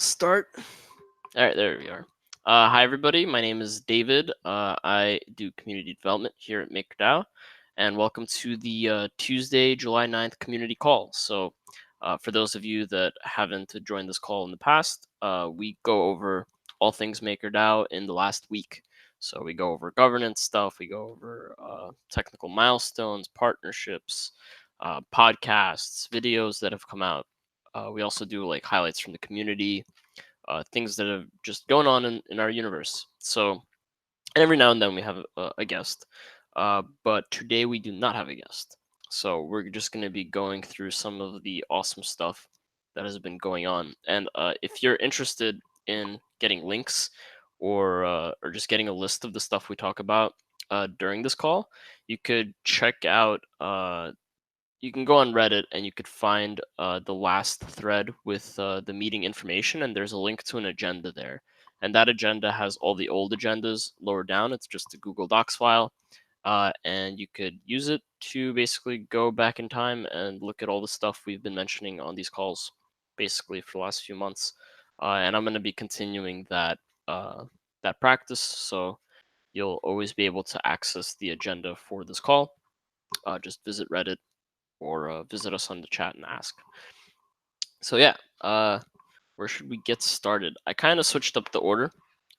Start. All right, there we are. Hi, everybody. My name is David. I do community development here at MakerDAO, and welcome to the Tuesday, July 9th community call. So, for those of you that haven't joined this call in the past, we go over all things MakerDAO in the last week. So, we go over governance stuff, we go over technical milestones, partnerships, podcasts, videos that have come out. We also do like highlights from the community, things that are just going on in our universe. So, and every now and then we have a guest, but today we do not have a guest. So we're just going to be going through some of the awesome stuff that has been going on. And if you're interested in getting links or just getting a list of the stuff we talk about during this call, you could check out you can go on Reddit and you could find the last thread with the meeting information, and there's a link to an agenda there. And that agenda has all the old agendas lower down. It's just a Google Docs file, and you could use it to basically go back in time and look at all the stuff we've been mentioning on these calls, basically for the last few months. And I'm going to be continuing that practice, so you'll always be able to access the agenda for this call. Just visit Reddit or visit us on the chat and ask. So yeah, where should we get started? I kind of switched up the order.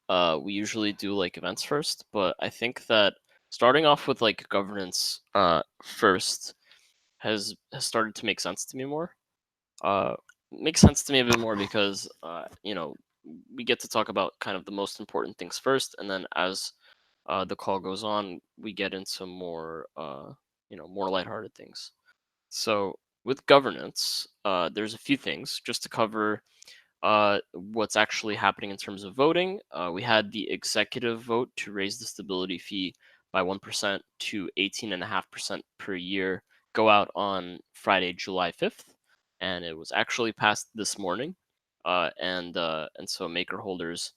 We usually do like events first, but I think that starting off with like governance first has started to make sense to me more. Makes sense to me a bit more because we get to talk about kind of the most important things first, and then as the call goes on, we get into more more lighthearted things. So with governance, there's a few things just to cover what's actually happening in terms of voting. We had the executive vote to raise the stability fee by 1% to 18.5% per year go out on Friday, July 5th, and it was actually passed this morning. And so maker holders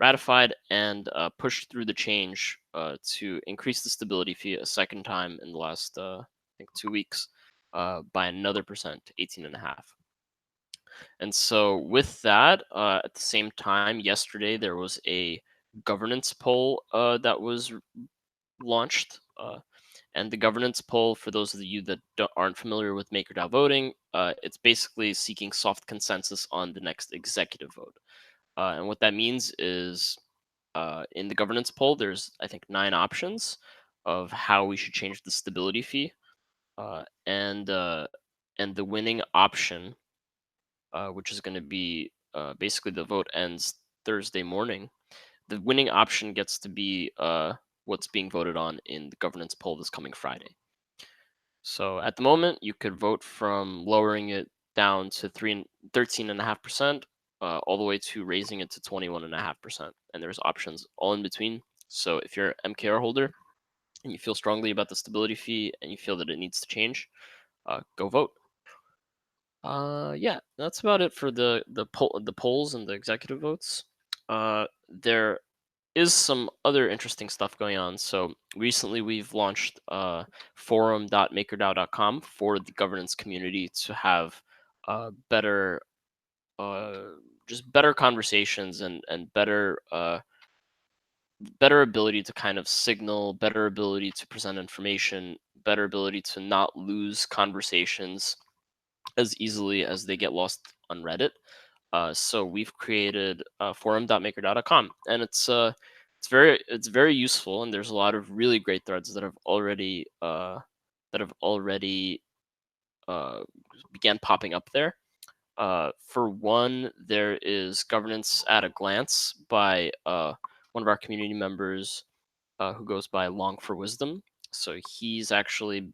ratified and pushed through the change to increase the stability fee a second time in the last, I think, 2 weeks by another percent to 18.5. And so with that, at the same time, yesterday there was a governance poll that was launched. And the governance poll, for those of you that aren't familiar with MakerDAO voting, it's basically seeking soft consensus on the next executive vote. And what that means is in the governance poll, there's, I think, 9 options of how we should change the stability fee. And the winning option, which is going to be basically the vote ends Thursday morning. The winning option gets to be what's being voted on in the governance poll this coming Friday. So at the moment, you could vote from lowering it down to 13.5%, all the way to raising it to 21.5%. And there's options all in between. So if you're an MKR holder and you feel strongly about the stability fee and you feel that it needs to change, go vote. Yeah, that's about it for the polls and the executive votes. There is some other interesting stuff going on. So recently we've launched forum.makerdao.com for the governance community to have better just better conversations and better ability to kind of signal, better ability to present information, better ability to not lose conversations as easily as they get lost on Reddit. So we've created forum.makerdao.com, and it's very useful, and there's a lot of really great threads that have already uh, began popping up there. For one, there is governance at a glance by one of our community members who goes by Long for Wisdom. So he's actually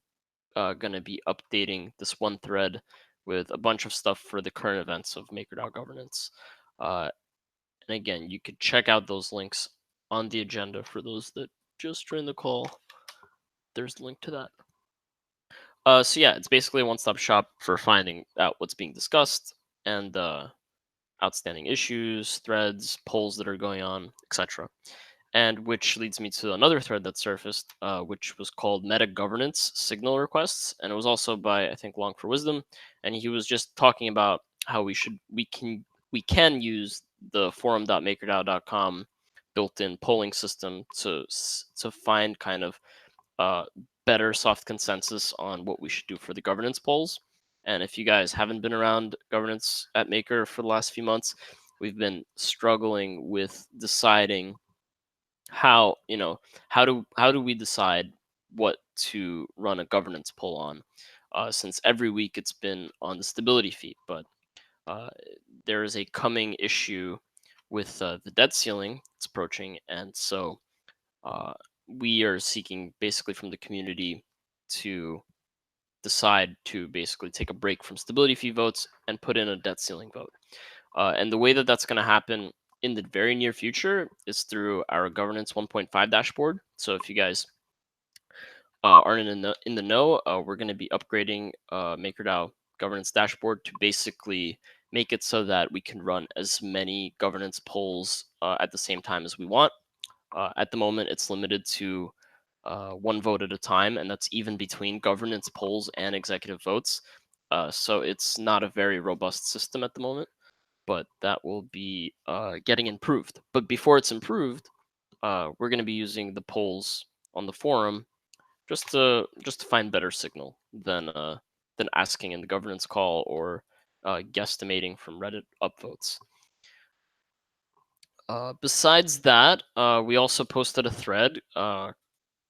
going to be updating this one thread with a bunch of stuff for the current events of MakerDAO governance. And again, you could check out those links on the agenda for those that just joined the call. There's a link to that. So yeah, it's basically a one-stop shop for finding out what's being discussed and outstanding issues, threads, polls that are going on, etc. And which leads me to another thread that surfaced, which was called Meta Governance Signal Requests, and it was also by, I think, Long for Wisdom, and he was just talking about how we we can use the forum.makerdao.com built-in polling system to find kind of uh, better soft consensus on what we should do for the governance polls. And if you guys haven't been around governance at Maker for the last few months, we've been struggling with deciding how how do we decide what to run a governance poll on, since every week it's been on the stability feed, but uh, there is a coming issue with the debt ceiling it's approaching, and so uh, we are seeking basically from the community to decide to basically take a break from stability fee votes and put in a debt ceiling vote. And the way that that's going to happen in the very near future is through our governance 1.5 dashboard. So if you guys aren't in the know, we're going to be upgrading MakerDAO governance dashboard to basically make it so that we can run as many governance polls at the same time as we want. At the moment, it's limited to one vote at a time, and that's even between governance polls and executive votes. So it's not a very robust system at the moment, but that will be getting improved. But before it's improved, we're going to be using the polls on the forum just to find better signal than asking in the governance call or guesstimating from Reddit upvotes. Besides that, we also posted a thread.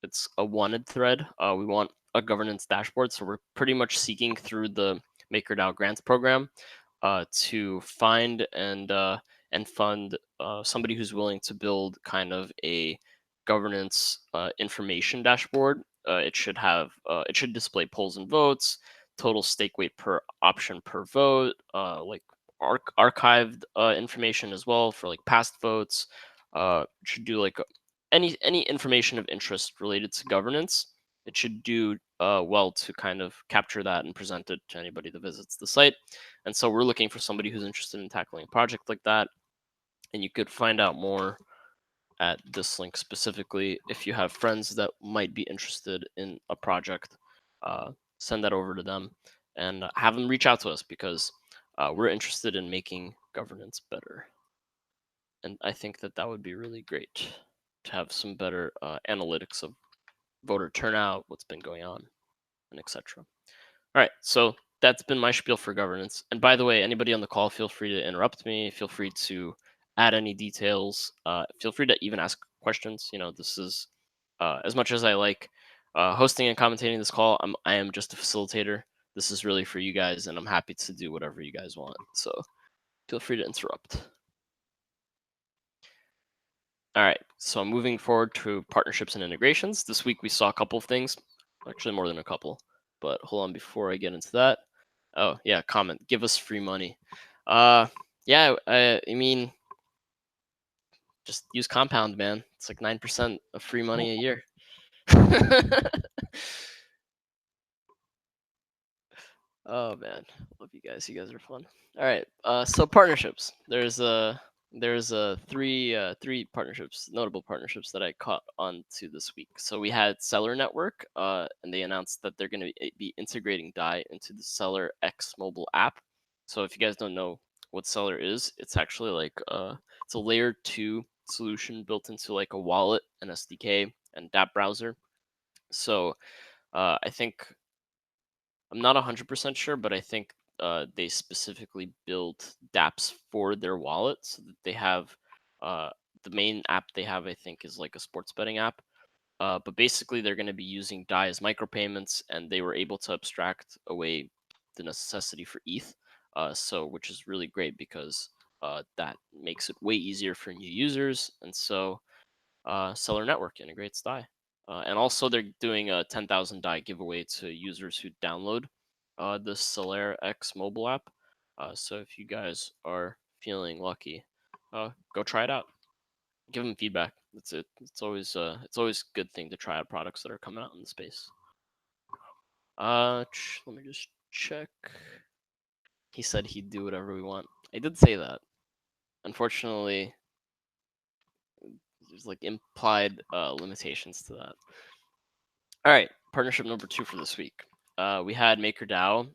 It's a wanted thread. We want a governance dashboard, so we're pretty much seeking through the MakerDAO grants program to find and fund somebody who's willing to build kind of a governance information dashboard. It should display polls and votes, total stake weight per option per vote, like archived information as well for like past votes. Should do like any information of interest related to governance. It should do well to kind of capture that and present it to anybody that visits the site. And so we're looking for somebody who's interested in tackling a project like that. And you could find out more at this link specifically. If you have friends that might be interested in a project, send that over to them and have them reach out to us, because we're interested in making governance better. And I think that that would be really great to have some better analytics of voter turnout, what's been going on, and etc. All right, so that's been my spiel for governance. And by the way, anybody on the call, feel free to interrupt me. Feel free to add any details. Feel free to even ask questions. This is as much as I like hosting and commentating this call. I am just a facilitator. This is really for you guys, and I'm happy to do whatever you guys want. So feel free to interrupt. All right, so moving forward to partnerships and integrations. This week we saw a couple of things, actually more than a couple, but hold on before I get into that. Oh yeah, comment, give us free money. Yeah, I mean, just use Compound, man. It's like 9% of free money a year. Oh man, love you guys. You guys are fun. All right, so partnerships. There's three partnerships, notable partnerships that I caught on to this week. So we had Seller Network, and they announced that they're going to be integrating Dai into the Seller X mobile app. So if you guys don't know what Seller is, it's actually like it's a layer 2 solution built into like a wallet, an SDK, and dApp browser. So I think I'm not 100% sure, but I think they specifically built dApps for their wallet, so that they have uh, the main app they have, I think, is like a sports betting app. But basically, they're going to be using Dai as micropayments, and they were able to abstract away the necessity for ETH, so which is really great, because that makes it way easier for new users. And so Seller Network integrates Dai. And also, they're doing a 10,000 Dai giveaway to users who download the Seller X mobile app. So if you guys are feeling lucky, go try it out. Give them feedback. That's it. It's always a good thing to try out products that are coming out in the space. Let me just check. He said he'd do whatever we want. I did say that. Unfortunately, there's like implied limitations to that. All right, partnership number 2 for this week. We had MakerDAO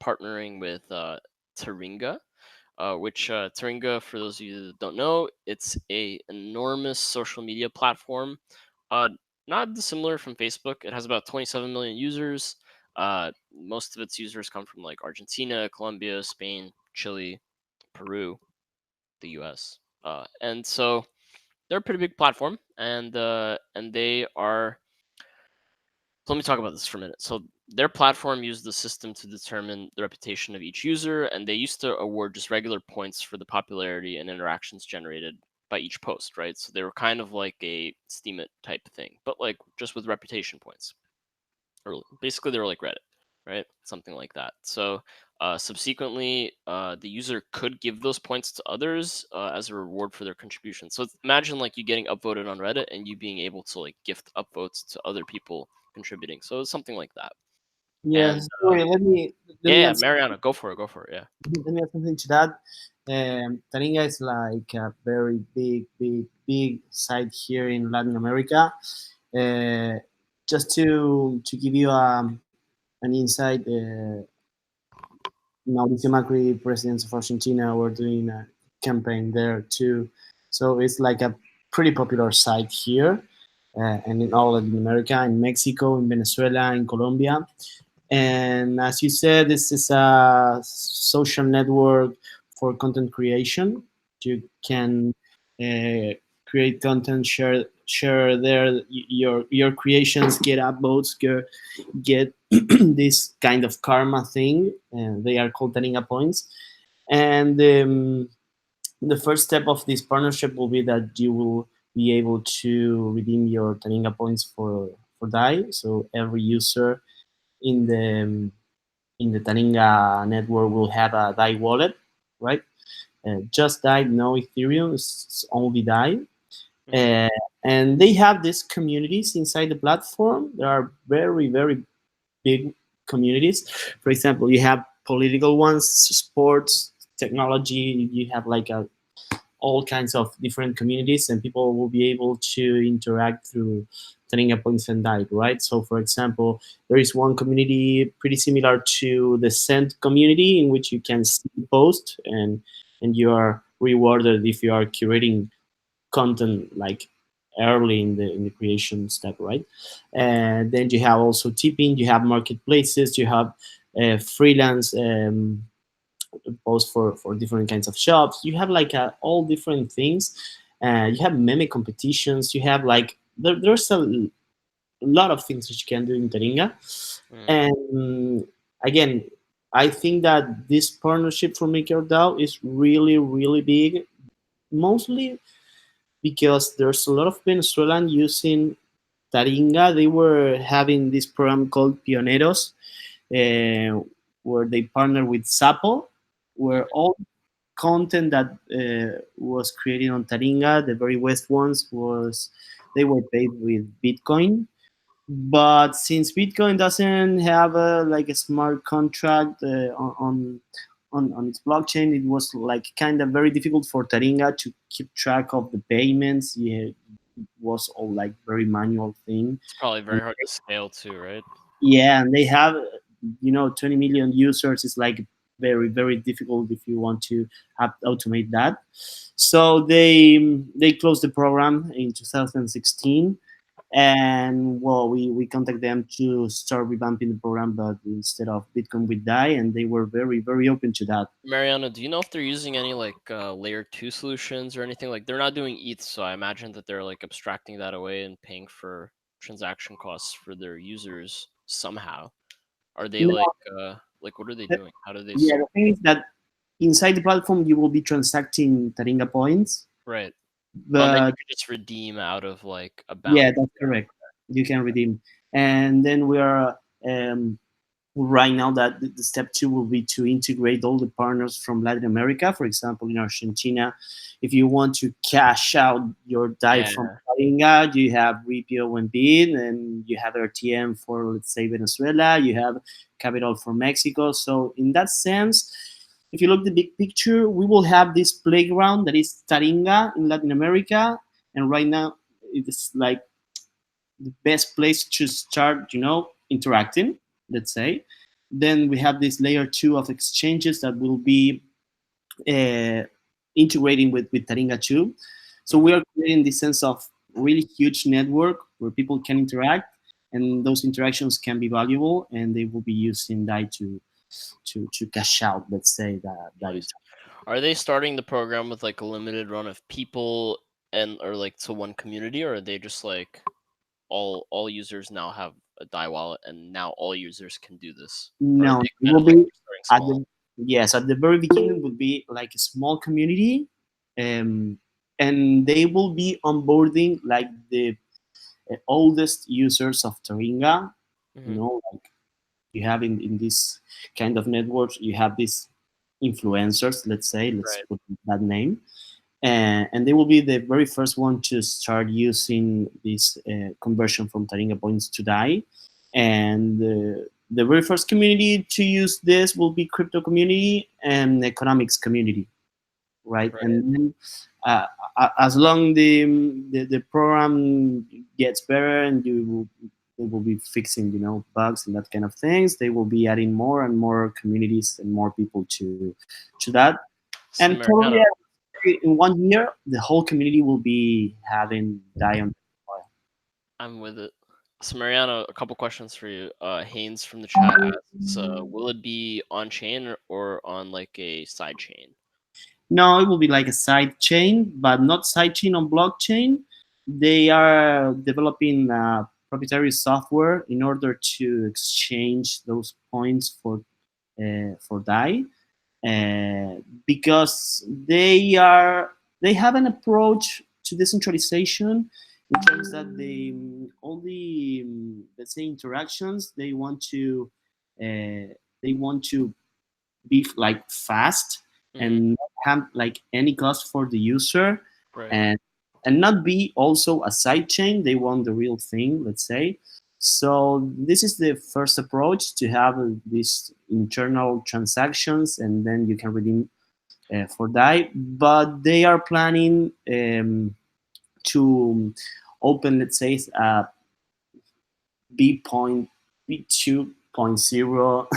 partnering with Taringa. which Taringa, for those of you that don't know, it's a enormous social media platform. Uh, Not dissimilar from Facebook. It has about 27 million users. Most of its users come from like Argentina, Colombia, Spain, Chile, Peru, the U.S. And so they're a pretty big platform, and they are. So let me talk about this for a minute. So their platform used the system to determine the reputation of each user, and they used to award just regular points for the popularity and interactions generated by each post, right? So they were kind of like a Steemit type thing, but like just with reputation points. Or basically, they were like Reddit, right? Something like that. So subsequently, the user could give those points to others as a reward for their contribution. So imagine like you getting upvoted on Reddit and you being able to like gift upvotes to other people contributing. So it's something like that. And Yes. Sorry, let me yeah, add Mariana, go for it. Go for it. Yeah. let me add something to that. Taringa is like a very big site here in Latin America. Uh, just to give you an insight, Mauricio Macri, president of Argentina, were doing a campaign there too. So it's like a pretty popular site here, and in all Latin America, in Mexico, in Venezuela, in Colombia. And as you said, this is a social network for content creation. You can uh, create content, share there your creations, get upvotes, get this kind of karma thing, and they are called Taringa points. And the first step of this partnership will be that you will be able to redeem your Taringa points for Dai. So every user in the Taringa network will have a Dai wallet, right? Just Dai, no Ethereum, it's only Dai. Hmm. Uh, and they have these communities inside the platform. There are very big communities. For example, you have political ones, sports, technology. You have like all kinds of different communities, and people will be able to interact through turning a points and diet, right? So, for example, there is one community pretty similar to the Send community in which you can see post and you are rewarded if you are curating content like early in the creation step, right? And then you have also tipping, you have marketplaces, you have freelance posts for different kinds of shops. You have like all different things. You have meme competitions. You have like there's a lot of things that you can do in Taringa. Hmm. And again, I think that this partnership for MakerDAO is really big, mostly because there's a lot of Venezuelan using Taringa. They were having this program called Pioneros, uh, where they partner with Sapo, where all content that was created on Taringa, the very best ones was they were paid with Bitcoin. But since Bitcoin doesn't have like a smart contract on its blockchain, it was like kind of very difficult for Taringa to keep track of the payments. Yeah, it was all like very manual thing. It's probably And very hard to scale too, right? yeah, and they have 20 million users. It's like very difficult if you want to automate that. So they closed the program in 2016, and well, we contact them to start revamping the program, but instead of Bitcoin with Dai, and they were very open to that. Mariana, do you know if they're using any like layer two solutions or anything? Like they're not doing ETH, so I imagine that they're like abstracting that away and paying for transaction costs for their users somehow. Are they No, like what are they doing? How do they yeah, the thing is that inside the platform you will be transacting Taringa points, right? Oh, and then you but could just redeem out of like a yeah, balance. that's correct. You can redeem, and then we are right now that the step two will be to integrate all the partners from Latin America. For example, in Argentina, if you want to cash out your DAI Yeah, from Paringa, you have Ripio and Bid, and you have RTM for, let's say, Venezuela, you have Capital for Mexico. So in that sense, if you look the big picture, we will have this playground that is Taringa in Latin America, and right now it's like the best place to start, interacting, let's say. Then we have this layer two of exchanges that will be uh, integrating with Taringa too. So we Hmm. are creating this sense of really huge network where people can interact, and those interactions can be valuable, and they will be using Dai to cash out. Let's say that Nice. it's Are they starting the program with like a limited run of people and or like to one community, or are they just like all users now have a Dai wallet and now all users can do this? Or are no, they it kind will of like be starting at small? the yes at the very beginning would be like a small community, um, and they will be onboarding like the oldest users of Taringa. You Hmm. know, like you have in this kind of networks, you have these influencers. Let's say, let's Right. put that name, and they will be the very first one to start using this conversion from Taringa points to Dai. And the very first community to use this will be crypto community and economics community, right? Right. And then as long the program gets better and they will be fixing bugs and that kind of things, they will be adding more and more communities and more people to that. So And probably Mariana, in 1 year, the whole community will be having Dion oil. I'm with it. So Mariana, a couple questions for you. Haynes from the chat asks, will it be on chain or on like a side chain? No, it will be like a side chain, but not side chain on blockchain. They are developing proprietary software in order to exchange those points for Dai, because they have an approach to decentralization in terms that they all the let's say interactions they want to be like fast Hmm. and not have like any cost for the user, Right. and not be also a side chain. They want the real thing, let's say. So this is the first approach, to have these internal transactions and then you can redeem for Dai. But they are planning to open, let's say, a B point B2.0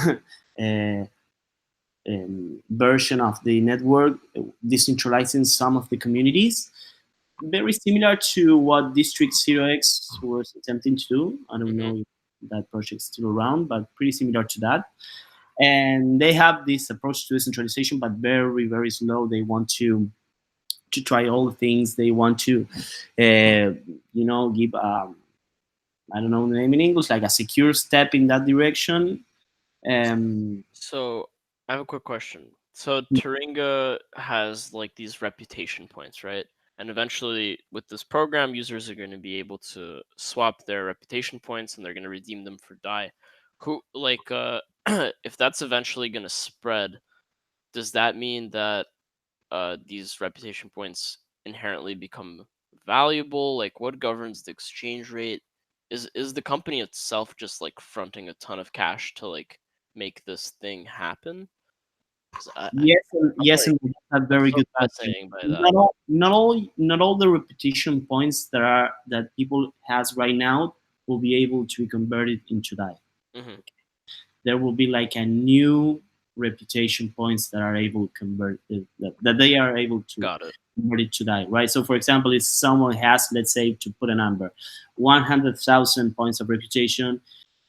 version of the network, decentralizing some of the communities, very similar to what District Zero X was attempting to do. I don't Hmm. know if that project's still around, but pretty similar to that. And they have this approach to decentralization, but very, very slow. They want to try all the things. They want to, give I don't know the name in English, like a secure step in that direction. Um, So I have a quick question. So Taringa has like these reputation points, right? And eventually, with this program, users are going to be able to swap their reputation points, and they're going to redeem them for Dai. Who like if that's eventually going to spread, does that mean that these reputation points inherently become valuable? Like, what governs the exchange rate? Is the company itself just like fronting a ton of cash to like make this thing happen? 'Cause Yes, and I'm yes, like and that's a I'm very so good question. fascinating by that. Not all the repetition points that people has right now will be able to be converted into that. Hmm. There will be like a new reputation points that are able to convert that they are able to Got it. convert it to that, right? So, for example, if someone has, let's say, to put a number, 100,000 points of reputation,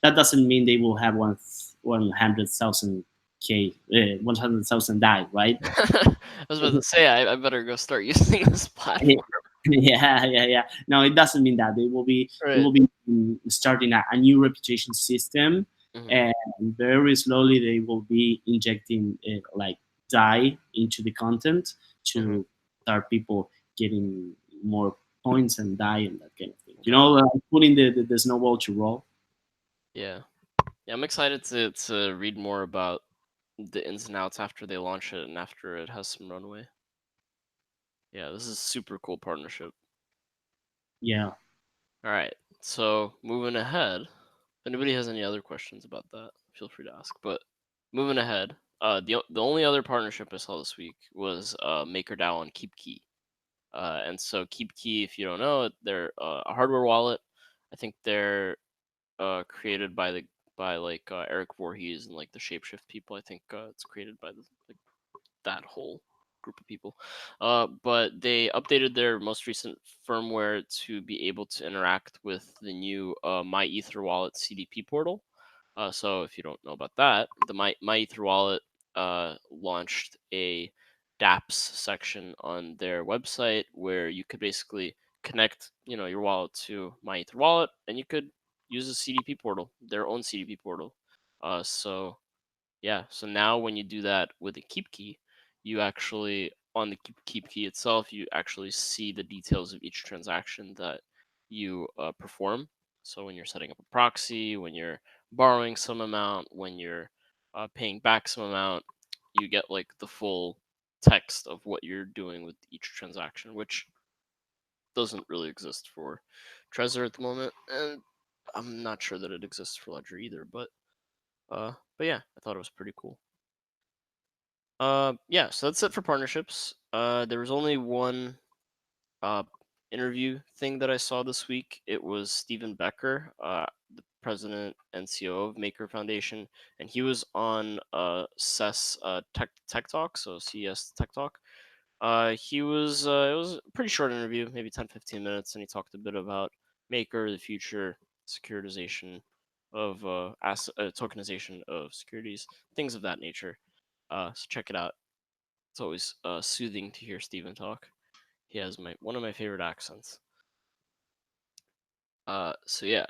that doesn't mean they will have 100,000 k 100,000 die, right? I was about to say I better go start using this platform. Yeah. No, it doesn't mean that. They Right. will be starting a new reputation system, Hmm. and very slowly they will be injecting like dye into the content Hmm. to start people getting more points and dye and that kind of thing. Got it. Putting the snowball to roll. Yeah. Yeah, I'm excited to read more about the ins and outs after they launch it and after it has some runway. Yeah, this is a super cool partnership. Yeah. All right. So moving ahead, if anybody has any other questions about that, feel free to ask. But moving ahead, the only other partnership I saw this week was MakerDAO and KeepKey. And so KeepKey, if you don't know, they're a hardware wallet. I think they're created by like Eric Voorhees and like the Shapeshift people. I think it's created by like that whole. group of people. But they updated their most recent firmware to be able to interact with the new My Ether Wallet CDP portal. So if you don't know about that, the My Ether Wallet launched a dApps section on their website where you could basically connect, your wallet to My Ether Wallet, and you could use a CDP portal, their own CDP portal. So yeah, so now when you do that with a keep key, you actually on the keep key itself, you actually see the details of each transaction that you perform. So when you're setting up a proxy, when you're borrowing some amount, when you're paying back some amount, you get like the full text of what you're doing with each transaction, which doesn't really exist for Trezor at the moment, and I'm not sure that it exists for Ledger either. But yeah, I thought it was pretty cool. Yeah, so that's it for partnerships. There was only one uh interview thing that I saw this week. It was Stephen Becker, the president and CEO of Maker Foundation, and he was on CES Tech Talk, so CES Tech Talk. He was it was a pretty short interview, maybe 10-15 minutes, and he talked a bit about Maker, the future, securitization of tokenization of securities, things of that nature. So check it out. It's always soothing to hear Steven talk. He has one of my favorite accents. So yeah,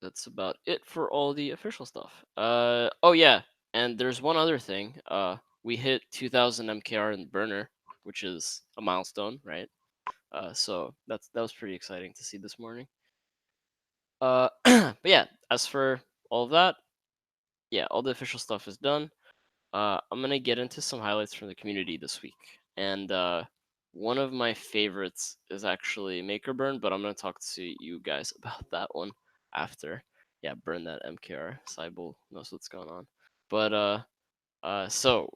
that's about it for all the official stuff. Oh yeah, and there's one other thing. We hit 2,000 MKR in the burner, which is a milestone, right? So that was pretty exciting to see this morning. But yeah, as for all of that, yeah, all the official stuff is done. I'm gonna get into some highlights from the community this week, and one of my favorites is actually Maker Burn, but I'm gonna talk to you guys about that one after. Yeah, burn that MKR. Cybul knows what's going on, but so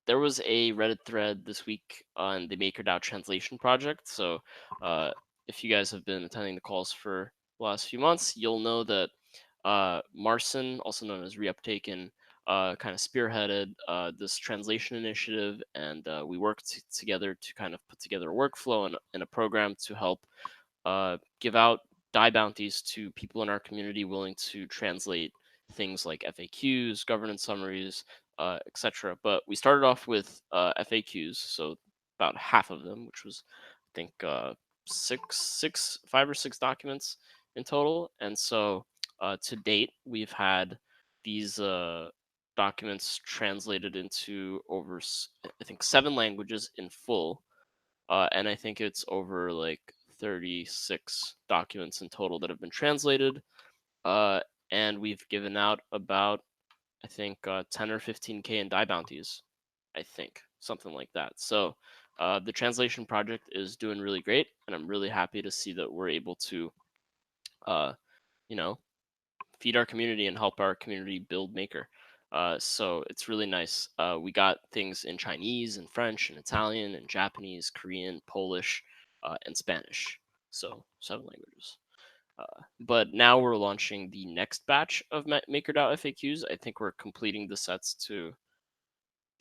there was a Reddit thread this week on the MakerDAO translation project. So, uh, if you guys have been attending the calls for the last few months, you'll know that Marcin, also known as Reuptaken, kind of spearheaded this translation initiative, and we worked together to kind of put together a workflow and a program to help give out Dai bounties to people in our community willing to translate things like FAQs, governance summaries, etc. But we started off with FAQs, so about half of them, which was I think five or six documents in total. And so to date, we've had these documents translated into over I think 7 languages in full, and I think it's over like 36 documents in total that have been translated. Uh, and we've given out about, I think, 10 or 15K in Dai bounties. I think something like that. So the translation project is doing really great, and I'm really happy to see that we're able to, uh, you know, feed our community and help our community build Maker. So it's really nice. We got things in Chinese and French and Italian and Japanese, Korean, Polish, and Spanish. So 7 languages. But now we're launching the next batch of MakerDAO FAQs. I think we're completing the sets to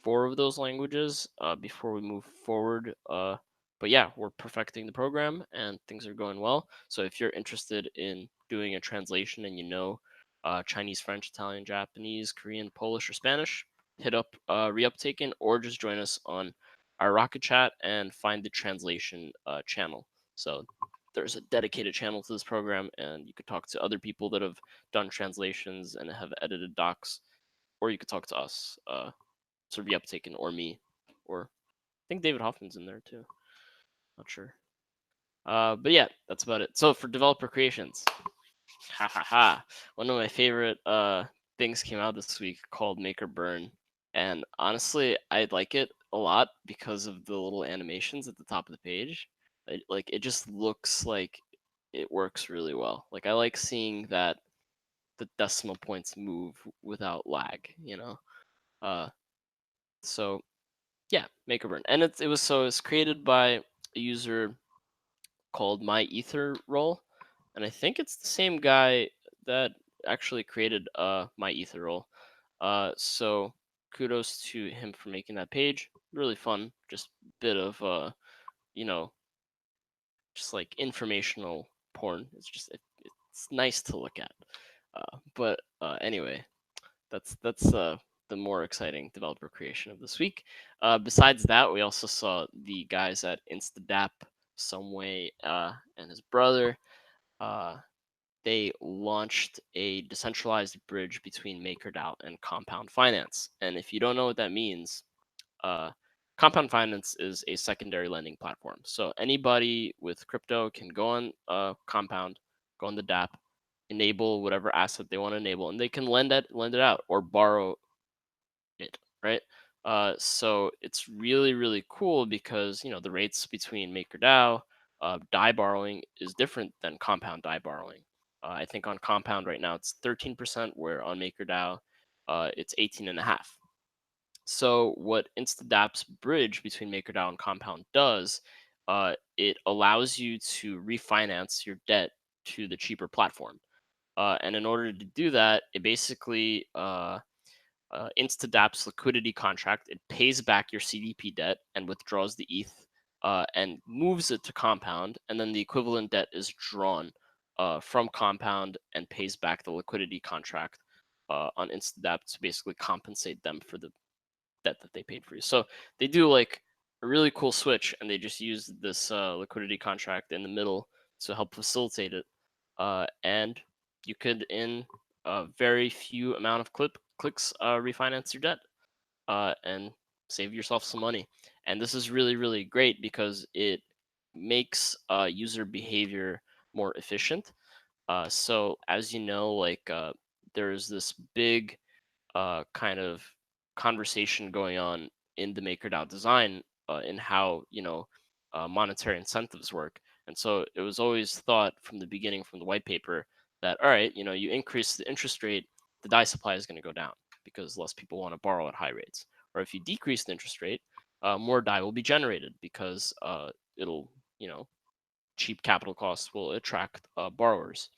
4 of those languages before we move forward. But yeah, we're perfecting the program and things are going well. So if you're interested in doing a translation and you know Chinese, French, Italian, Japanese, Korean, Polish, or Spanish, hit up Reuptaken or just join us on our Rocket Chat and find the translation channel. So there's a dedicated channel to this program, and you could talk to other people that have done translations and have edited docs, or you could talk to us. To be uptaken, or me, or I think David Hoffman's in there too. Not sure. But yeah, that's about it. So for developer creations, ha ha ha. One of my favorite things came out this week called Maker Burn, and honestly, I like it a lot because of the little animations at the top of the page. It just looks like it works really well. Like I like seeing that the decimal points move without lag. Uh, so yeah, MakerBurn, and it's created by a user called My Ether Roll, and I think it's the same guy that actually created My Ether Roll. So kudos to him for making that page. really fun. Just bit of you know, just like informational porn. It's nice to look at. But anyway, that's the more exciting developer creation of this week. Besides that, we also saw the guys at Instadap, Someway, and his brother. Uh, they launched a decentralized bridge between MakerDAO and Compound Finance. And if you don't know what that means, uh, Compound Finance is a secondary lending platform. So anybody with crypto can go on Compound, go on the DApp, enable whatever asset they want to enable, and they can lend it out or borrow it, right? So it's really really cool because the rates between MakerDAO, Dai borrowing is different than Compound Dai borrowing. I think on Compound right now it's 13%, where on MakerDAO it's 18.5. So what InstaDApp's bridge between MakerDAO and Compound does, it allows you to refinance your debt to the cheaper platform. And in order to do that, it basically InstaDApp's liquidity contract. It pays back your CDP debt and withdraws the ETH and moves it to Compound, and then the equivalent debt is drawn from Compound and pays back the liquidity contract on InstaDApp to basically compensate them for the debt that they paid for you. So they do like a really cool switch, and they just use this liquidity contract in the middle to help facilitate it. And you could, in a very few amount of clicks, refinance your debt and save yourself some money. And this is really, really great because it makes user behavior more efficient. So as you know, like there's this big kind of conversation going on in the MakerDAO design in how monetary incentives work. And so it was always thought from the beginning, from the white paper, that all right, you increase the interest rate, the Dai supply is going to go down because less people want to borrow at high rates. Or if you decrease the interest rate, more Dai will be generated because it'll cheap capital costs will attract borrowers.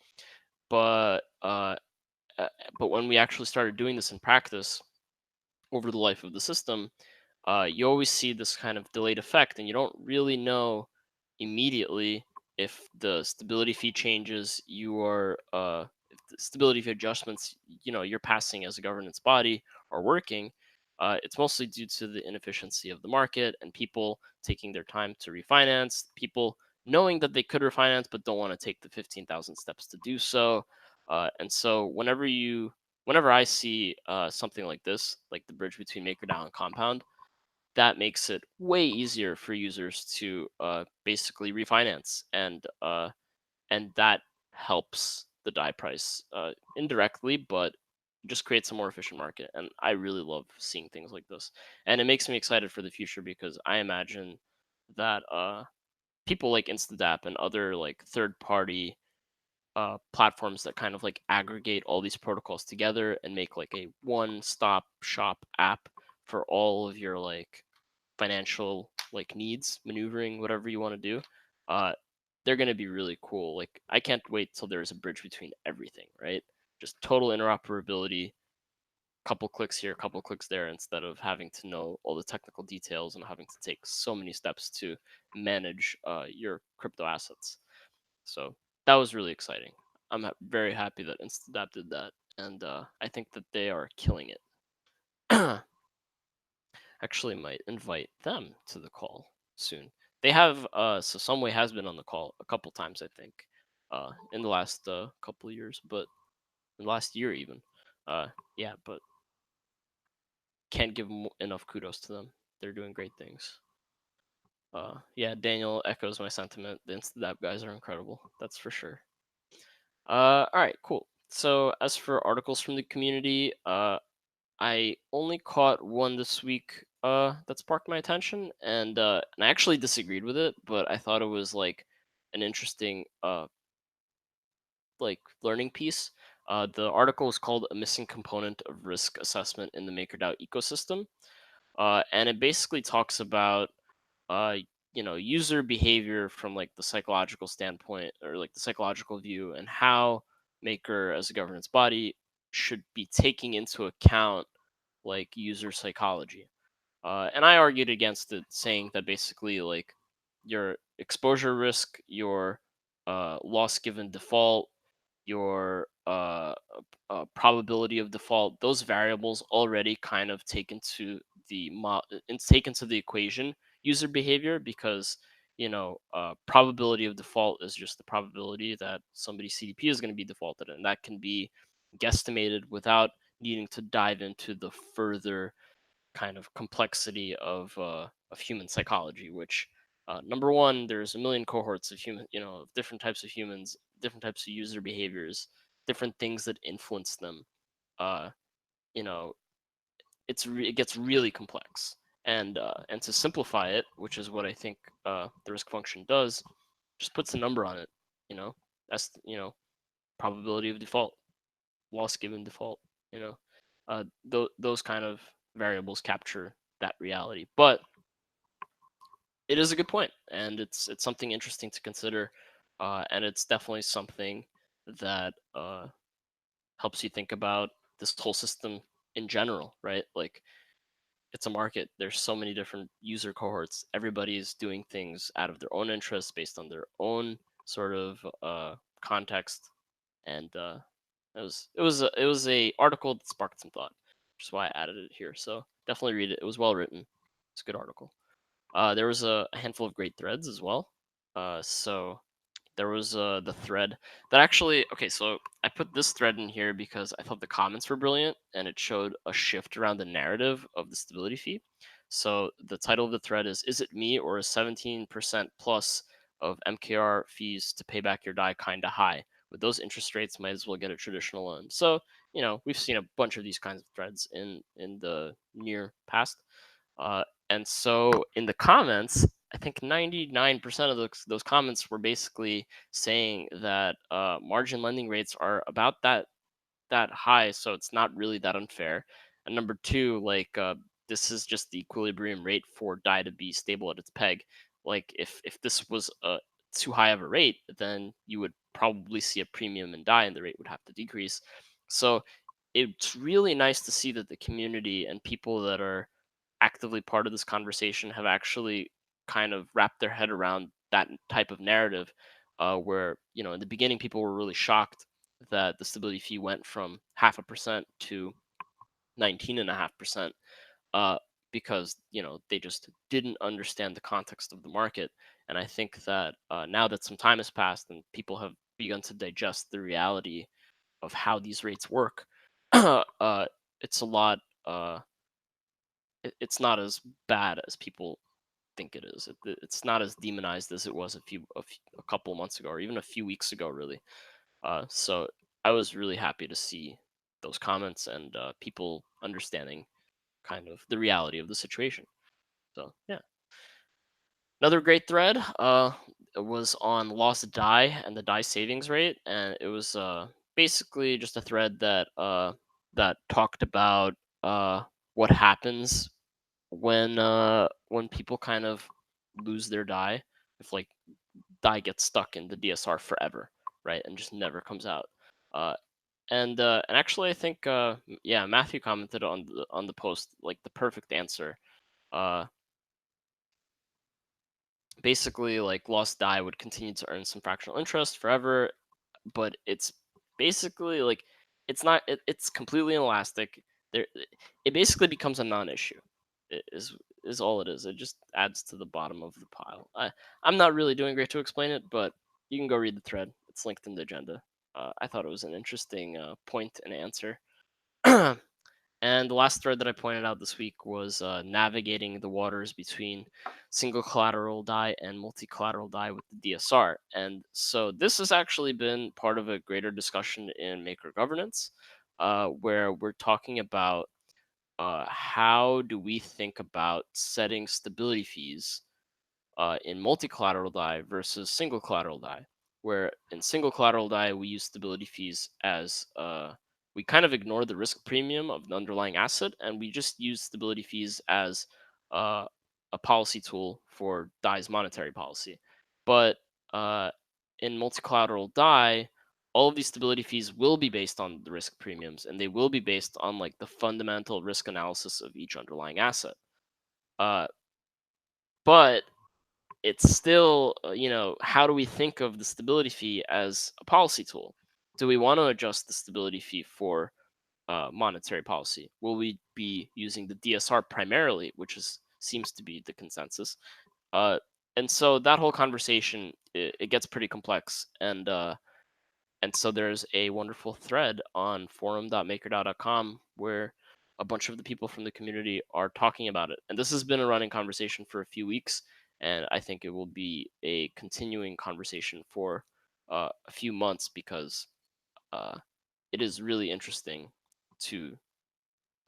But uh, uh, but when we actually started doing this in practice over the life of the system, you always see this kind of delayed effect, and you don't really know immediately if the stability fee changes, if the stability fee adjustments, you're passing as a governance body are working. It's mostly due to the inefficiency of the market and people taking their time to refinance, people knowing that they could refinance but don't want to take the 15,000 steps to do so. And so whenever I see something like this, like the bridge between MakerDAO and Compound, that makes it way easier for users to basically refinance, and that helps the Dai price indirectly, but just creates a more efficient market. And I really love seeing things like this, and it makes me excited for the future because I imagine that people like Instadap and other like third party platforms that kind of like aggregate all these protocols together and make like a one stop shop app for all of your like financial like needs, maneuvering, whatever you want to do. uh they're going to be really cool. Like I can't wait till there's a bridge between everything, right? Just total interoperability, couple clicks here, couple clicks there, instead of having to know all the technical details and having to take so many steps to manage your crypto assets. So that was really exciting. I'm very happy that Instadap did that, and I think that they are killing it. Actually, might invite them to the call soon. They have so Someway has been on the call a couple times, I think, in the last couple of years, but in the last year even. Uh, yeah, but can't give enough kudos to them. They're doing great things. Yeah, Daniel echoes my sentiment. The Instadap guys are incredible. That's for sure. All right, cool. So as for articles from the community, I only caught one this week that sparked my attention, and I actually disagreed with it, but I thought it was like an interesting like learning piece. The article is called "A Missing Component of Risk Assessment in the MakerDAO Ecosystem," and it basically talks about uh user behavior from like the psychological standpoint, or like the psychological view, and how Maker as a governance body should be taking into account like user psychology. And I argued against it, saying that basically, like, your exposure risk, your loss given default, your probability of default, those variables already kind of take into take into the equation user behavior, because probability of default is just the probability that somebody's CDP is going to be defaulted, and that can be guesstimated without needing to dive into the further kind of complexity of human psychology. Which, number one, there's a million cohorts of human, of different types of humans, different types of user behaviors, different things that influence them. Uh, you know, it gets really complex, and to simplify it, which is what I think the risk function does, just puts a number on it. You know, that's probability of default, loss given default. You know, those kind of variables capture that reality. But it is a good point, and it's something interesting to consider, and it's definitely something that helps you think about this whole system in general, right? Like, it's a market. There's so many different user cohorts. Everybody's doing things out of their own interests, based on their own sort of context, and it was a article that sparked some thought, which is why I added it here. So definitely read it. It was well written. It's a good article. There was a handful of great threads as well. So there was the thread that actually, okay, so I put this thread in here because I thought the comments were brilliant, and it showed a shift around the narrative of the stability fee. So the title of the thread is it me, or is 17% plus of MKR fees to pay back your DAI kind of high? With those interest rates, might as well get a traditional loan. So we've seen a bunch of these kinds of threads in the near past. And so in the comments, I think 99% of those comments were basically saying that margin lending rates are about that high, so it's not really that unfair. And number two, like, this is just the equilibrium rate for DAI to be stable at its peg. Like, if this was too high of a rate, then you would probably see a premium in DAI, and the rate would have to decrease. So it's really nice to see that the community and people that are actively part of this conversation have actually kind of wrapped their head around that type of narrative, where in the beginning people were really shocked that the stability fee went from 0.5% to 19.5%, uh, because they just didn't understand the context of the market. And I think that now that some time has passed and people have begun to digest the reality of how these rates work, it's a lot. It's not as bad as people think it is. It's not as demonized as it was a couple of months ago, or even a few weeks ago, really. So I was really happy to see those comments, and people understanding kind of the reality of the situation. So yeah, another great thread it was on lost DAI and the DAI savings rate, and it was basically just a thread that talked about what happens when people kind of lose their DAI, if, like, DAI gets stuck in the DSR forever, right, and just never comes out. Uh, and actually, I think yeah, Matthew commented on the post, like, the perfect answer. Uh, Basically, like, lost DAI would continue to earn some fractional interest forever, but it's basically like it's completely inelastic. There, it basically becomes a non-issue. Is all it is. It just adds to the bottom of the pile. I'm not really doing great to explain it, but you can go read the thread. It's linked in the agenda. I thought it was an interesting point and answer. And the last thread that I pointed out this week was navigating the waters between single collateral DAI and multi collateral DAI with the DSR. And so this has actually been part of a greater discussion in Maker governance, where we're talking about how do we think about setting stability fees in multi-collateral DAI versus single collateral DAI, where in single collateral DAI we use stability fees as we kind of ignore the risk premium of the underlying asset, and we just use stability fees as uh, a policy tool for DAI's monetary policy. But uh, in multi-collateral DAI, all of these stability fees will be based on the risk premiums, and they will be based on, like, the fundamental risk analysis of each underlying asset. Uh, but it's still, how do we think of the stability fee as a policy tool? Do we want to adjust the stability fee for monetary policy? Will we be using the DSR primarily, which seems to be the consensus? Uh, and so that whole conversation, it gets pretty complex, and so there's a wonderful thread on forum.makerdao.com where a bunch of the people from the community are talking about it. And this has been a running conversation for a few weeks, and I think it will be a continuing conversation for a few months because uh, it is really interesting to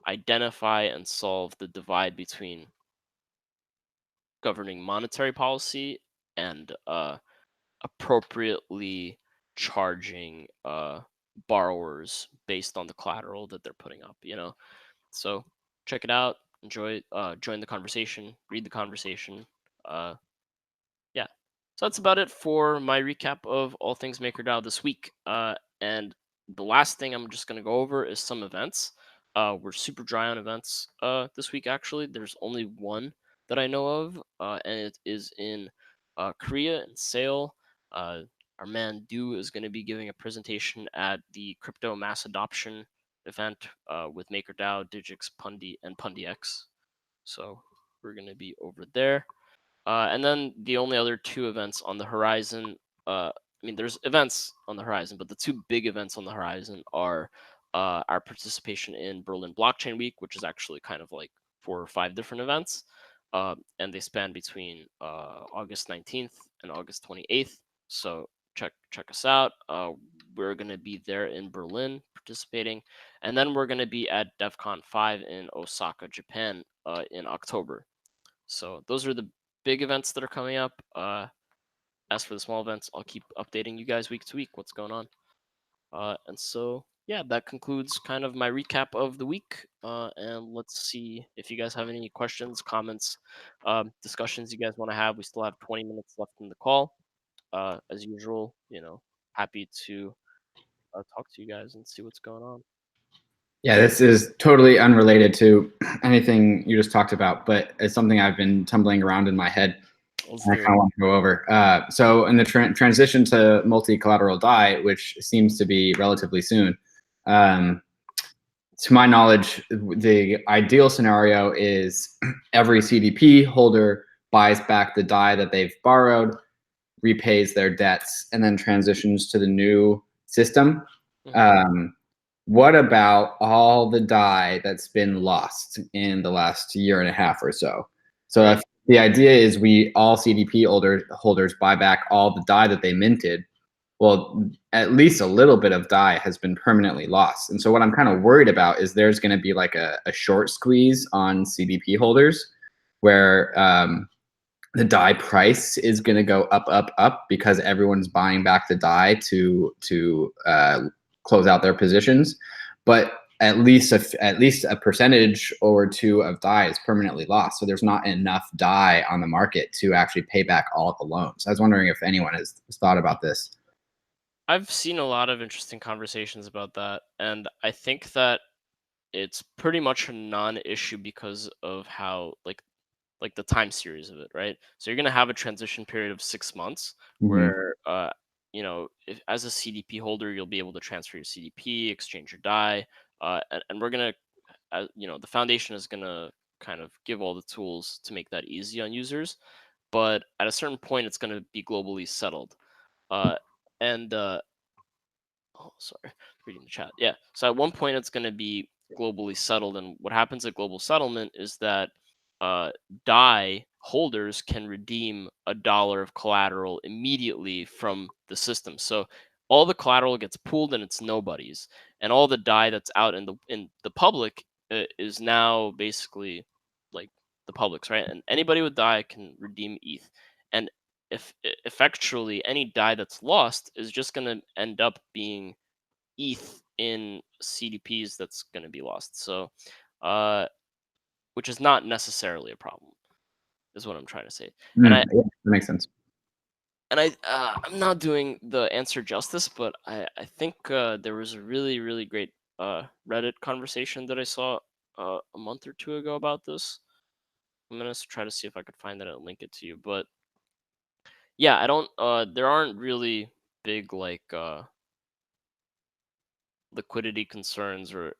identify and solve the divide between governing monetary policy and appropriately charging borrowers based on the collateral that they're putting up. So check it out, enjoy, join the conversation, read the conversation. uh yeah. So that's about it for my recap of all things MakerDAO this week. And the last thing I'm just going to go over is some events. We're super dry on events this week, actually. There's only one that I know of, and it is in Korea in Seoul. Uh, our man Du is going to be giving a presentation at the crypto mass adoption event with MakerDAO, Digix, Pundi, and PundiX. So we're going to be over there. And then the only other two events on the horizon, there's events on the horizon, but the two big events on the horizon are our participation in Berlin Blockchain Week, which is actually kind of like 4 or 5 different events. And they span between August 19th and August 28th. So check us out. We're going to be there in Berlin participating. And then we're going to be at DEF CON 5 in Osaka, Japan in October. So those are the big events that are coming up. As for the small events, I'll keep updating you guys week to week what's going on. And so yeah, that concludes kind of my recap of the week. And let's see if you guys have any questions, comments, discussions you guys want to have. We still have 20 minutes left in the call. As usual, happy to talk to you guys and see what's going on. Yeah, this is totally unrelated to anything you just talked about, but it's something I've been tumbling around in my head. Let's I do kind of want to go over. So in the transition to multi-collateral Dai, which seems to be relatively soon, to my knowledge, the ideal scenario is every CDP holder buys back the Dai that they've borrowed, repays their debts, and then transitions to the new system. What about all the Dai that's been lost in the last year and a half or so? So Right. if the idea is we all CDP holders buy back all the Dai that they minted, well, at least a little bit of Dai has been permanently lost. And so what I'm kind of worried about is there's going to be like a short squeeze on CDP holders where the Dai price is going to go up, up, up because everyone's buying back the Dai to close out their positions. But at least a percentage or two of Dai is permanently lost. So there's not enough Dai on the market to actually pay back all of the loans. I was wondering if anyone has thought about this. I've seen a lot of interesting conversations about that, and I think that it's pretty much a non-issue because of how like the time series of it, right? So you're gonna have a transition period of 6 months where if as a CDP holder you'll be able to transfer your CDP, exchange your Dai, and we're gonna the foundation is gonna kind of give all the tools to make that easy on users, but at a certain point it's gonna be globally settled. And Oh, sorry, reading the chat. Yeah. So at one point, it's going to be globally settled, and what happens at global settlement is that uh, Dai holders can redeem $1 of collateral immediately from the system. So all the collateral gets pooled, and it's nobody's, and all the Dai that's out in the public is now basically like the public's, right? And anybody with Dai can redeem ETH, and if effectually any Dai that's lost is just going to end up being ETH in CDPs that's going to be lost. So, which is not necessarily a problem, is what I'm trying to say. And Yeah, that makes sense. I'm not doing the answer justice, but I think there was a really great Reddit conversation that I saw a month or two ago about this. I'm gonna try to see if I could find that and link it to you. But yeah, I don't. There aren't really big like liquidity concerns or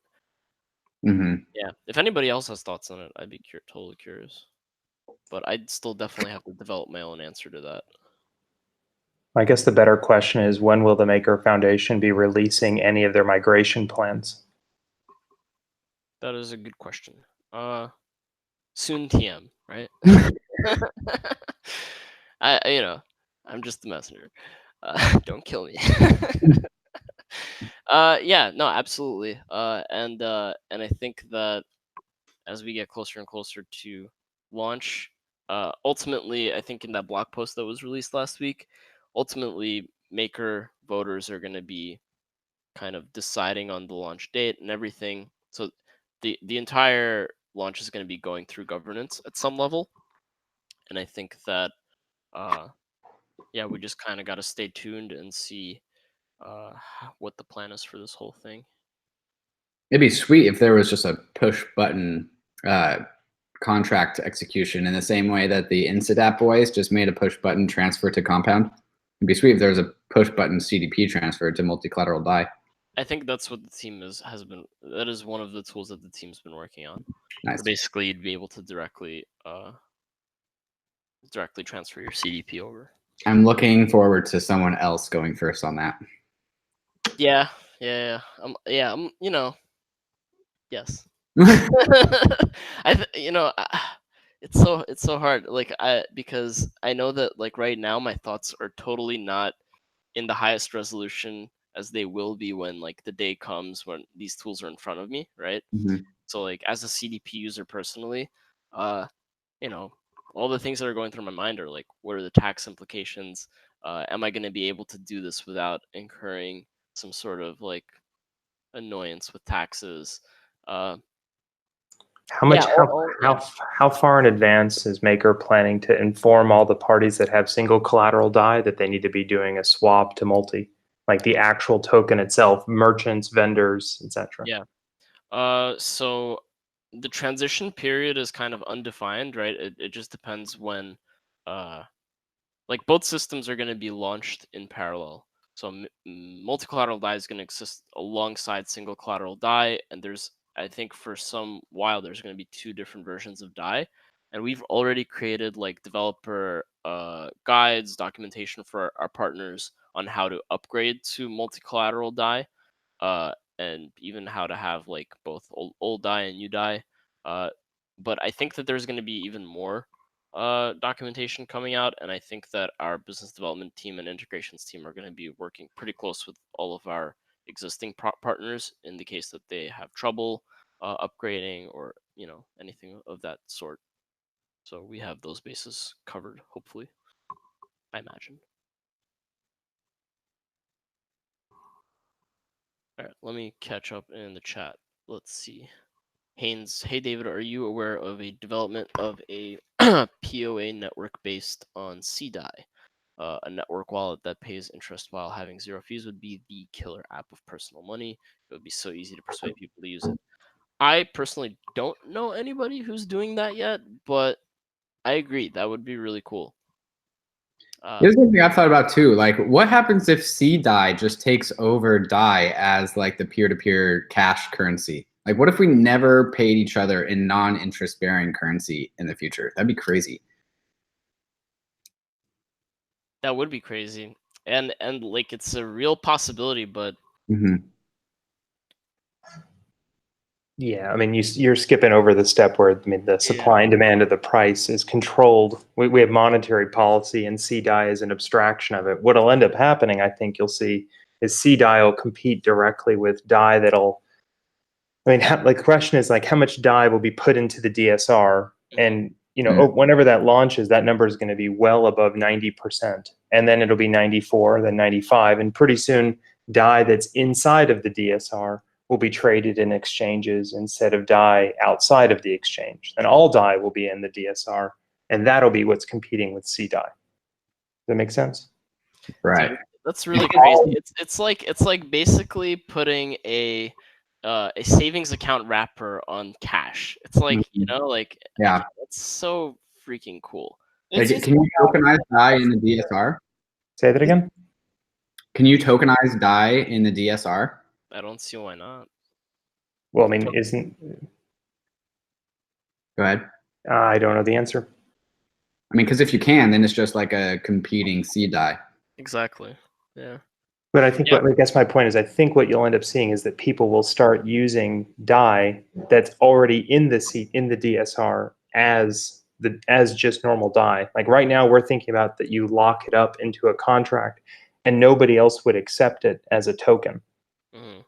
yeah. If anybody else has thoughts on it, I'd be totally curious. But I'd still definitely have to develop my own answer to that. I guess the better question is, when will the Maker Foundation be releasing any of their migration plans? That is a good question. Soon TM, right? I'm just the messenger. Don't kill me. Yeah, no, absolutely. And I think that as we get closer and closer to launch, ultimately, I think in that blog post that was released last week, ultimately, Maker voters are going to be kind of deciding on the launch date and everything. So the entire launch is going to be going through governance at some level, and I think that yeah, we just kind of got to stay tuned and see what the plan is for this whole thing. It'd be sweet if there was just a push button contract execution in the same way that the Incidap boys just made a push button transfer to Compound. It'd be sweet if there was a push button CDP transfer to multi-collateral Dai. I think that's what the team has been. That is one of the tools that the team's been working on. Nice. Basically, you'd be able to directly transfer your CDP over. I'm looking forward to someone else going first on that. Yeah. Yes. It's so hard. Like because I know that like right now my thoughts are totally not in the highest resolution as they will be when like the day comes when these tools are in front of me, right? So like as a CDP user personally, all the things that are going through my mind are like, what are the tax implications? Am I going to be able to do this without incurring some sort of like annoyance with taxes? How far in advance is Maker planning to inform all the parties that have single collateral Dai that they need to be doing a swap to multi, like the actual token itself, merchants, vendors, etc.? Yeah. So the transition period is kind of undefined, right? It just depends when, like both systems are going to be launched in parallel. So multi-collateral Dai is going to exist alongside single collateral Dai, and there's, I think for some while, there's going to be two different versions of Dai, and we've already created like developer guides, documentation for our partners on how to upgrade to multi-collateral Dai. And even how to have like both old Dai and new Dai. But I think that there's going to be even more documentation coming out, and I think that our business development team and integrations team are going to be working pretty close with all of our existing partners in the case that they have trouble upgrading or anything of that sort. So we have those bases covered, hopefully, I imagine. All right, let me catch up in the chat. Let's see. Haynes, hey David, are you aware of a development of a POA network based on CDAI? A network wallet that pays interest while having zero fees would be the killer app of personal money. It would be so easy to persuade people to use it. I personally don't know anybody who's doing that yet, but I agree. That would be really cool. Here's something I've thought about too. Like, what happens if CDAI just takes over Dai as like the peer-to-peer cash currency? Like, what if we never paid each other in non-interest bearing currency in the future? That'd be crazy. That would be crazy, and like it's a real possibility, but Yeah, I mean, you're skipping over the step where the supply and demand of the price is controlled. We have monetary policy, and CDAI is an abstraction of it. What'll end up happening, I think you'll see, is CDAI will compete directly with Dai that'll. I mean, like the question is like how much Dai will be put into the DSR, and whenever that launches, that number is going to be well above 90%, and then it'll be 94, then 95, and pretty soon Dai that's inside of the DSR will be traded in exchanges instead of Dai outside of the exchange. And all Dai will be in the DSR, and that'll be what's competing with CDAI. Does that make sense? Right. Dude, that's really crazy. It's like basically putting a a savings account wrapper on cash. It's like, you know, like Yeah. that's so freaking cool. Like, It's can you tokenize Dai in the DSR? Say that again. Can you tokenize Dai in the DSR? I don't see why not. Well, I mean, isn't Go ahead. I don't know the answer. I mean, because if you can, then it's just like a competing C Dai. Exactly. Yeah. But I think Yeah. I guess my point is, I think what you'll end up seeing is that people will start using Dai that's already in the DSR as just normal Dai. Like right now, we're thinking about that you lock it up into a contract, and nobody else would accept it as a token. Mm-hmm.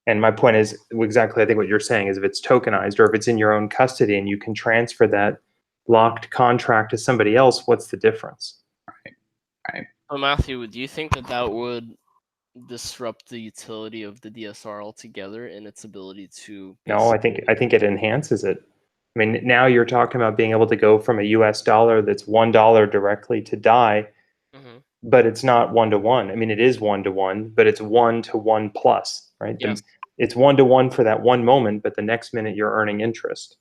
And my point is exactly, I think what you're saying is if it's tokenized or if it's in your own custody and you can transfer that locked contract to somebody else, what's the difference? Right. So Matthew, do you think that that would disrupt the utility of the DSR altogether in its ability to? No, I think it enhances it. I mean, now you're talking about being able to go from a US dollar that's $1 directly to Dai, Mm-hmm. but it's not 1-to-1. I mean, it is 1-to-1, but it's 1-to-1 plus, right? Yeah. It's 1-to-1 for that one moment, but the next minute you're earning interest.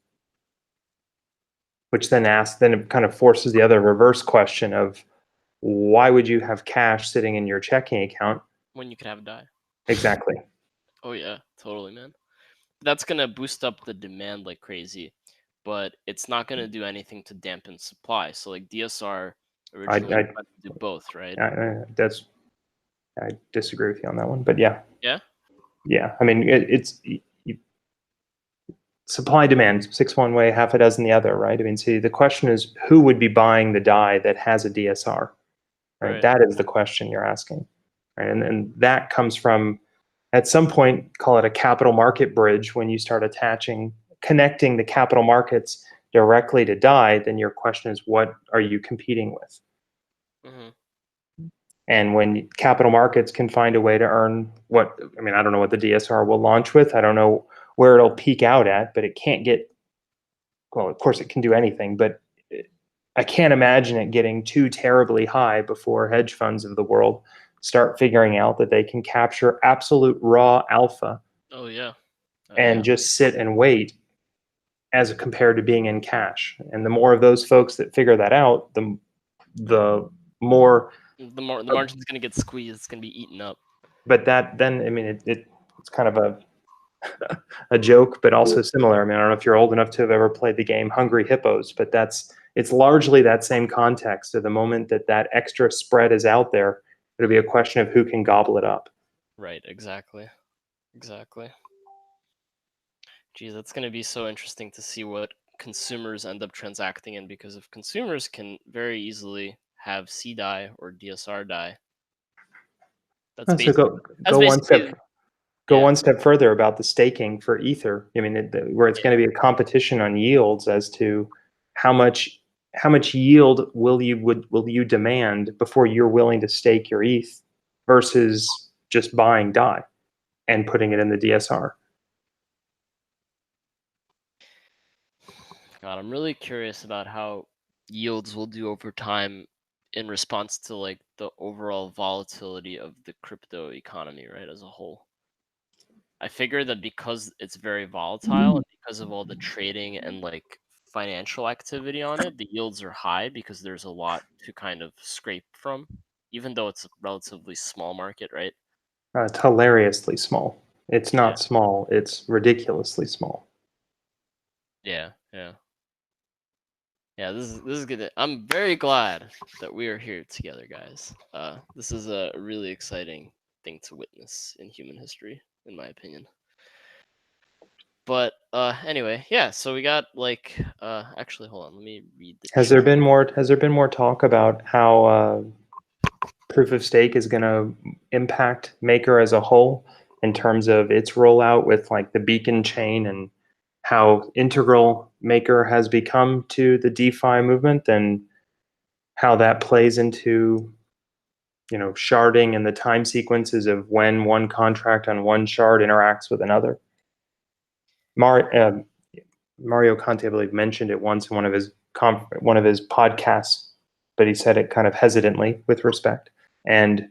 Which then it kind of forces the other reverse question of why would you have cash sitting in your checking account? When you could have a Dai. Exactly. Oh yeah, totally, man. That's gonna boost up the demand like crazy, but it's not gonna do anything to dampen supply. So like DSR originally I tried to do both, right? I disagree with you on that one, but yeah. Yeah. Yeah, I mean, it's supply demand, 6 one way, half a dozen the other, right? I mean, see, the question is who would be buying the Dai that has a DSR, right? Right. That is the question you're asking, right? And that comes from, at some point, call it a capital market bridge. When you start connecting the capital markets directly to Dai, then your question is, what are you competing with? Mm-hmm. And when capital markets can find a way to earn I don't know what the DSR will launch with. I don't know where it'll peak out at, but it can't get, well, of course it can do anything, but I can't imagine it getting too terribly high before hedge funds of the world start figuring out that they can capture absolute raw alpha Oh yeah. and just sit and wait as compared to being in cash. And the more of those folks that figure that out, the more the margin's gonna get squeezed. It's gonna be eaten up. but that then I mean it's kind of a joke, but also similar. I mean, I don't know if you're old enough to have ever played the game Hungry Hippos, but it's largely that same context. So the moment that extra spread is out there, it'll be a question of who can gobble it up. Right. Exactly. Geez, that's gonna be so interesting to see what consumers end up transacting in, because if consumers can very easily have C Dai or DSR Dai, that's So basically go one step yeah. one step further about the staking for Ether. I mean, where it's going to be a competition on yields as to how much yield will you demand before you're willing to stake your ETH versus just buying Dai and putting it in the DSR. God, I'm really curious about how yields will do over time in response to like the overall volatility of the crypto economy, right, as a whole. I figure that because it's very volatile and because of all the trading and like financial activity on it, the yields are high because there's a lot to kind of scrape from, even though it's a relatively small market, right? It's hilariously small. It's Yeah. not small. It's ridiculously small. Yeah, yeah. Yeah, this is good. I'm very glad that we are here together, guys. This is a really exciting thing to witness in human history, in my opinion. But anyway, yeah. So we got like actually, hold on. Let me read the Has chat. there been more talk about how proof of stake is going to impact Maker as a whole in terms of its rollout with like the beacon chain and how integral Maker has become to the DeFi movement and how that plays into sharding and the time sequences of when one contract on one shard interacts with another. Mario Conte, I believe, mentioned it once in one of his podcasts, but he said it kind of hesitantly with respect, and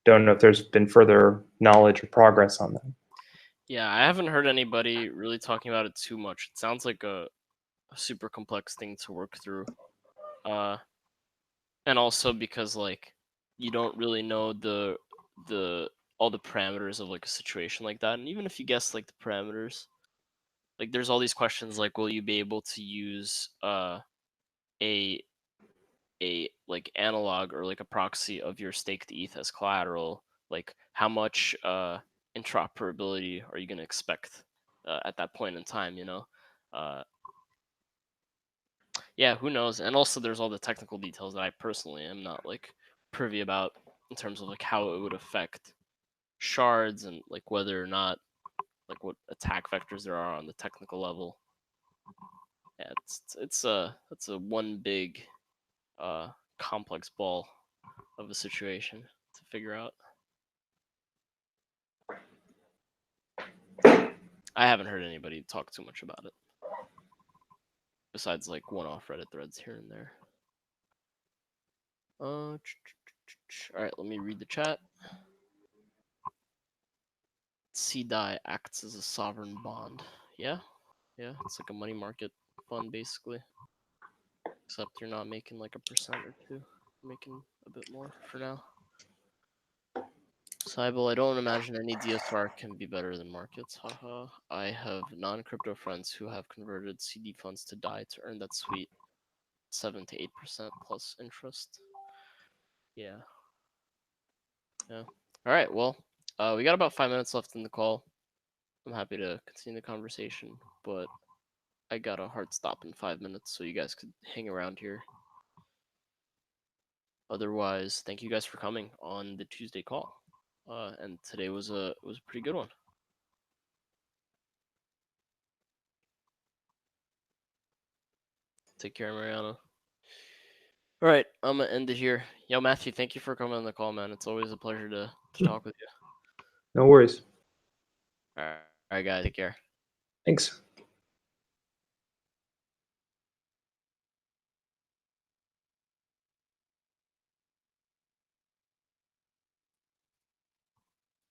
don't know if there's been further knowledge or progress on that. Yeah, I haven't heard anybody really talking about it too much. It sounds like a super complex thing to work through. And also because like you don't really know the all the parameters of like a situation like that. And even if you guess like the parameters, like there's all these questions like will you be able to use a like analog or like a proxy of your staked ETH as collateral? Like how much interoperability are you going to expect at that point in time, you know? Yeah, who knows? And also there's all the technical details that I personally am not like privy about in terms of like how it would affect shards and like whether or not like what attack vectors there are on the technical level. Yeah, it's a one big complex ball of a situation to figure out. I haven't heard anybody talk too much about it. Besides like one-off Reddit threads here and there. All right, let me read the chat. Dai acts as a sovereign bond. Yeah, it's like a money market fund basically. Except you're not making like 1% or 2%. You're making a bit more for now. Cybele, I don't imagine any DSR can be better than markets. Haha. I have non-crypto friends who have converted CD funds to Dai to earn that sweet 7 to 8% plus interest. Yeah. All right. Well, we got about 5 minutes left in the call. I'm happy to continue the conversation, but I got a hard stop in 5 minutes, so you guys could hang around here. Otherwise, thank you guys for coming on the Tuesday call. And today was a pretty good one. Take care, Mariana. All right, I'm gonna end it here. Yo, Matthew, thank you for coming on the call, man. It's always a pleasure to talk with you. No worries. All right, guys, take care. Thanks.